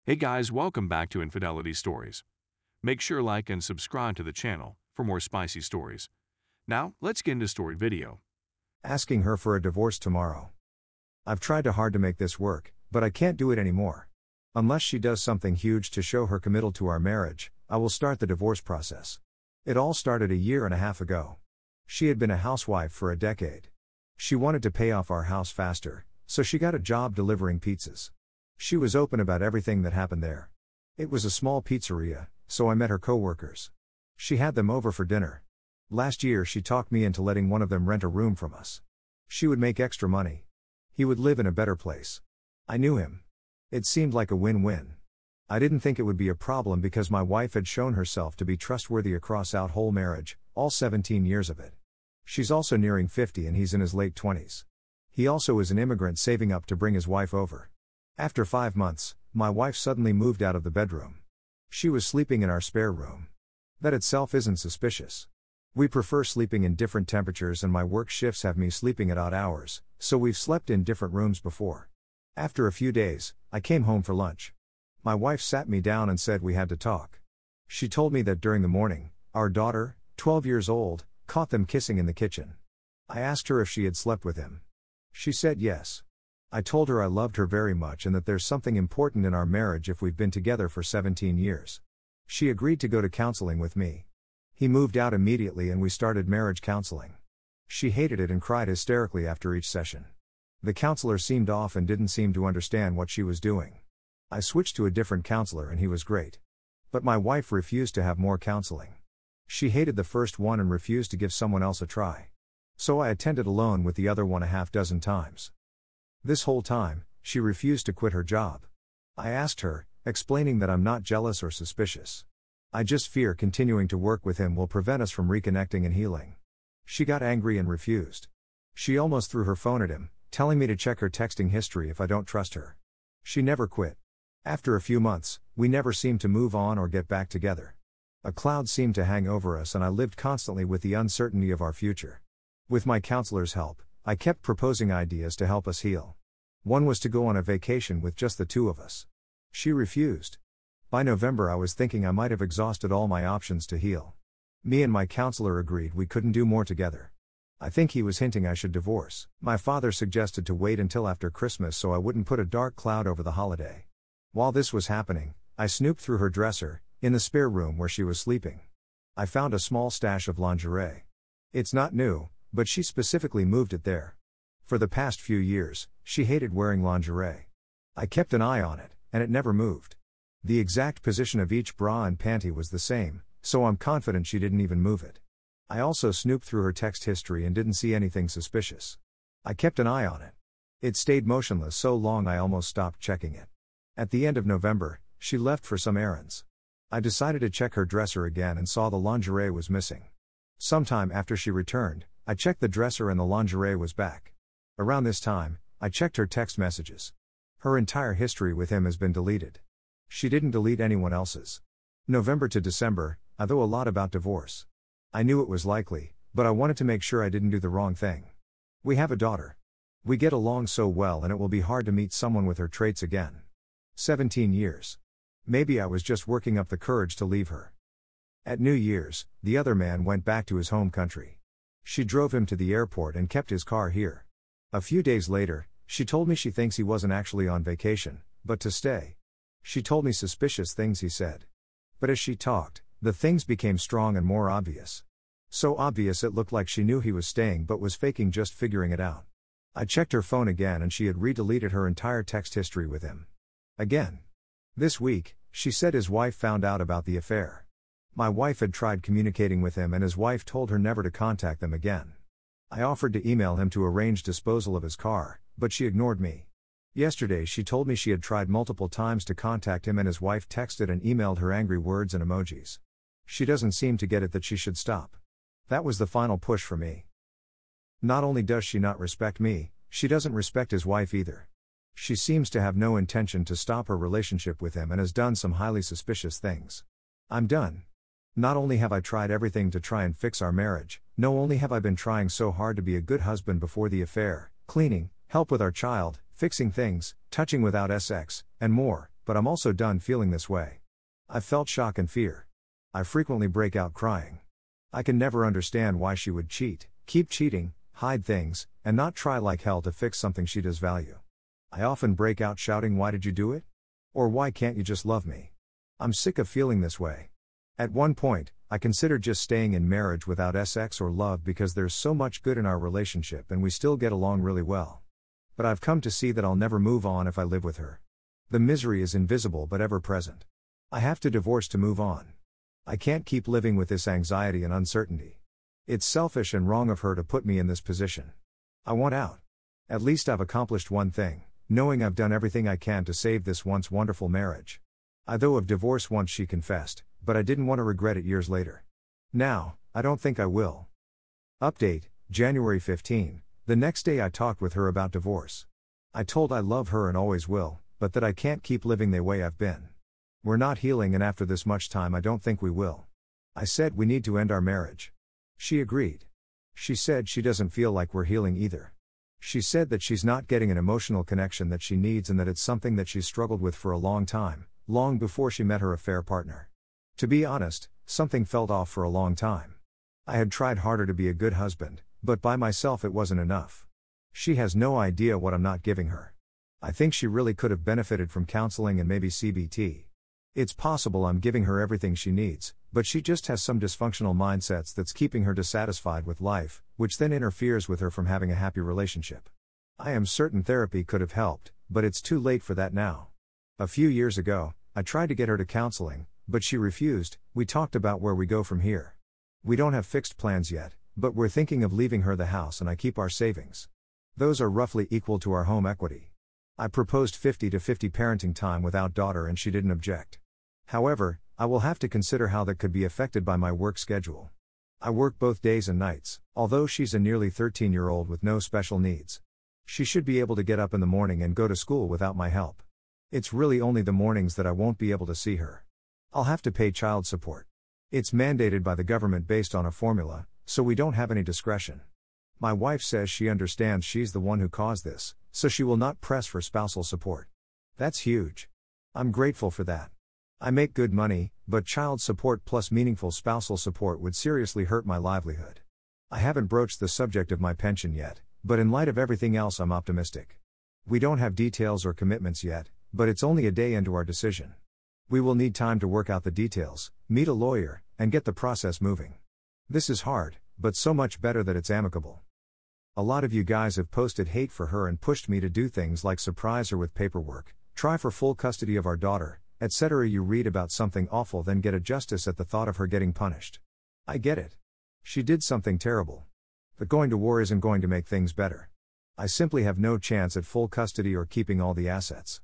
Hey guys, welcome back to Infidelity Stories. Make sure like and subscribe to the channel for more spicy stories. Now, let's get into story video. Asking her for a divorce tomorrow. I've tried hard to make this work, but I can't do it anymore. Unless she does something huge to show her committal to our marriage, I will start the divorce process. It all started a year and a half ago. She had been a housewife for a decade. She wanted to pay off our house faster, so she got a job delivering pizzas. She was open about everything that happened there. It was a small pizzeria, so I met her coworkers. She had them over for dinner. Last year she talked me into letting one of them rent a room from us. She would make extra money. He would live in a better place. I knew him. It seemed like a win-win. I didn't think it would be a problem because my wife had shown herself to be trustworthy across our whole marriage, all 17 years of it. She's also nearing 50 and he's in his late 20s. He also is an immigrant saving up to bring his wife over. After 5 months, my wife suddenly moved out of the bedroom. She was sleeping in our spare room. That itself isn't suspicious. We prefer sleeping in different temperatures and my work shifts have me sleeping at odd hours, so we've slept in different rooms before. After a few days, I came home for lunch. My wife sat me down and said we had to talk. She told me that during the morning, our daughter, 12 years old, caught them kissing in the kitchen. I asked her if she had slept with him. She said yes. I told her I loved her very much and that there's something important in our marriage if we've been together for 17 years. She agreed to go to counseling with me. He moved out immediately and we started marriage counseling. She hated it and cried hysterically after each session. The counselor seemed off and didn't seem to understand what she was doing. I switched to a different counselor and he was great. But my wife refused to have more counseling. She hated the first one and refused to give someone else a try. So I attended alone with the other one a half dozen times. This whole time, she refused to quit her job. I asked her, explaining that I'm not jealous or suspicious. I just fear continuing to work with him will prevent us from reconnecting and healing. She got angry and refused. She almost threw her phone at him, telling me to check her texting history if I don't trust her. She never quit. After a few months, we never seemed to move on or get back together. A cloud seemed to hang over us and I lived constantly with the uncertainty of our future. With my counselor's help, I kept proposing ideas to help us heal. One was to go on a vacation with just the two of us. She refused. By November I was thinking I might have exhausted all my options to heal. Me and my counselor agreed we couldn't do more together. I think he was hinting I should divorce. My father suggested to wait until after Christmas so I wouldn't put a dark cloud over the holiday. While this was happening, I snooped through her dresser, in the spare room where she was sleeping. I found a small stash of lingerie. It's not new, but she specifically moved it there. For the past few years, she hated wearing lingerie. I kept an eye on it, and it never moved. The exact position of each bra and panty was the same, so I'm confident she didn't even move it. I also snooped through her text history and didn't see anything suspicious. I kept an eye on it. It stayed motionless so long I almost stopped checking it. At the end of November, she left for some errands. I decided to check her dresser again and saw the lingerie was missing. Sometime after she returned, I checked the dresser and the lingerie was back. Around this time, I checked her text messages. Her entire history with him has been deleted. She didn't delete anyone else's. November to December, I thought a lot about divorce. I knew it was likely, but I wanted to make sure I didn't do the wrong thing. We have a daughter. We get along so well and it will be hard to meet someone with her traits again. 17 years. Maybe I was just working up the courage to leave her. At New Year's, the other man went back to his home country. She drove him to the airport and kept his car here. A few days later, she told me she thinks he wasn't actually on vacation, but to stay. She told me suspicious things he said. But as she talked, the things became strong and more obvious. So obvious it looked like she knew he was staying but was faking just figuring it out. I checked her phone again and she had re-deleted her entire text history with him. Again. This week, she said his wife found out about the affair. My wife had tried communicating with him and his wife told her never to contact them again. I offered to email him to arrange disposal of his car, but she ignored me. Yesterday she told me she had tried multiple times to contact him and his wife texted and emailed her angry words and emojis. She doesn't seem to get it that she should stop. That was the final push for me. Not only does she not respect me, she doesn't respect his wife either. She seems to have no intention to stop her relationship with him and has done some highly suspicious things. I'm done. Not only have I tried everything to try and fix our marriage, not only have I been trying so hard to be a good husband before the affair, cleaning, help with our child, fixing things, touching without sex, and more, but I'm also done feeling this way. I've felt shock and fear. I frequently break out crying. I can never understand why she would cheat, keep cheating, hide things, and not try like hell to fix something she does value. I often break out shouting, "Why did you do it?" Or "Why can't you just love me?" I'm sick of feeling this way. At one point, I considered just staying in marriage without sex or love because there's so much good in our relationship and we still get along really well. But I've come to see that I'll never move on if I live with her. The misery is invisible but ever present. I have to divorce to move on. I can't keep living with this anxiety and uncertainty. It's selfish and wrong of her to put me in this position. I want out. At least I've accomplished one thing, knowing I've done everything I can to save this once wonderful marriage. I though have divorced once, she confessed, but I didn't want to regret it years later. Now, I don't think I will. Update, January 15, the next day I talked with her about divorce. I told I love her and always will, but that I can't keep living the way I've been. We're not healing, and after this much time I don't think we will. I said we need to end our marriage. She agreed. She said she doesn't feel like we're healing either. She said that she's not getting an emotional connection that she needs and that it's something that she's struggled with for a long time, long before she met her affair partner. To be honest, something felt off for a long time. I had tried harder to be a good husband, but by myself it wasn't enough. She has no idea what I'm not giving her. I think she really could have benefited from counseling and maybe CBT. It's possible I'm giving her everything she needs, but she just has some dysfunctional mindsets that's keeping her dissatisfied with life, which then interferes with her from having a happy relationship. I am certain therapy could have helped, but it's too late for that now. A few years ago, I tried to get her to counseling, but she refused. We talked about where we go from here. We don't have fixed plans yet, but we're thinking of leaving her the house and I keep our savings. Those are roughly equal to our home equity. I proposed 50-50 parenting time without daughter and she didn't object. However, I will have to consider how that could be affected by my work schedule. I work both days and nights, although she's a nearly 13-year-old with no special needs. She should be able to get up in the morning and go to school without my help. It's really only the mornings that I won't be able to see her. I'll have to pay child support. It's mandated by the government based on a formula, so we don't have any discretion. My wife says she understands she's the one who caused this, so she will not press for spousal support. That's huge. I'm grateful for that. I make good money, but child support plus meaningful spousal support would seriously hurt my livelihood. I haven't broached the subject of my pension yet, but in light of everything else I'm optimistic. We don't have details or commitments yet, but it's only a day into our decision. We will need time to work out the details, meet a lawyer, and get the process moving. This is hard, but so much better that it's amicable. A lot of you guys have posted hate for her and pushed me to do things like surprise her with paperwork, try for full custody of our daughter, etc. You read about something awful then get a justice at the thought of her getting punished. I get it. She did something terrible. But going to war isn't going to make things better. I simply have no chance at full custody or keeping all the assets.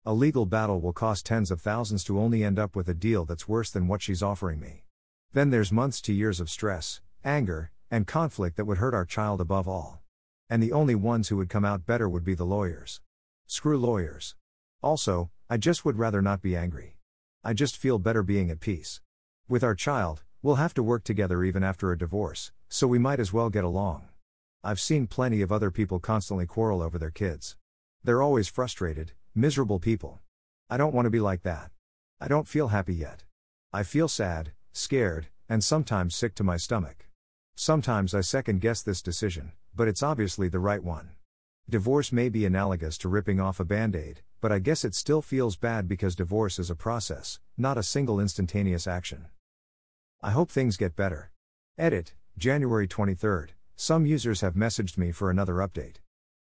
A legal battle will cost tens of thousands to only end up with a deal that's worse than what she's offering me. Then there's months to years of stress, anger, and conflict that would hurt our child above all. And the only ones who would come out better would be the lawyers. Screw lawyers. Also, I just would rather not be angry. I just feel better being at peace. With our child, we'll have to work together even after a divorce, so we might as well get along. I've seen plenty of other people constantly quarrel over their kids. They're always frustrated, miserable people. I don't want to be like that. I don't feel happy yet. I feel sad, scared, and sometimes sick to my stomach. Sometimes I second guess this decision, but it's obviously the right one. Divorce may be analogous to ripping off a band-aid, but I guess it still feels bad because divorce is a process, not a single instantaneous action. I hope things get better. Edit, January 23rd. Some users have messaged me for another update.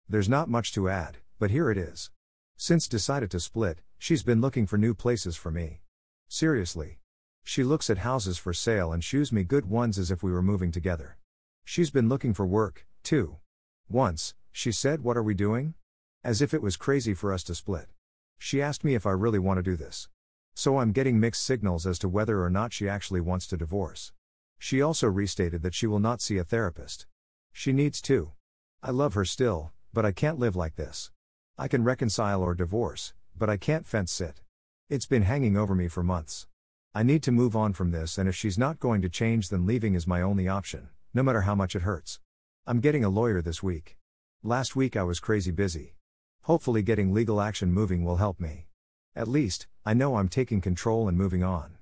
There's not much to add, but here it is. Since decided to split, she's been looking for new places for me. Seriously. She looks at houses for sale and shoos me good ones as if we were moving together. She's been looking for work, too. Once, she said, "What are we doing?" As if it was crazy for us to split. She asked me if I really want to do this. So I'm getting mixed signals as to whether or not she actually wants to divorce. She also restated that she will not see a therapist. She needs to. I love her still, but I can't live like this. I can reconcile or divorce, but I can't fence sit. It's been hanging over me for months. I need to move on from this, and if she's not going to change, then leaving is my only option, no matter how much it hurts. I'm getting a lawyer this week. Last week I was crazy busy. Hopefully getting legal action moving will help me. At least, I know I'm taking control and moving on.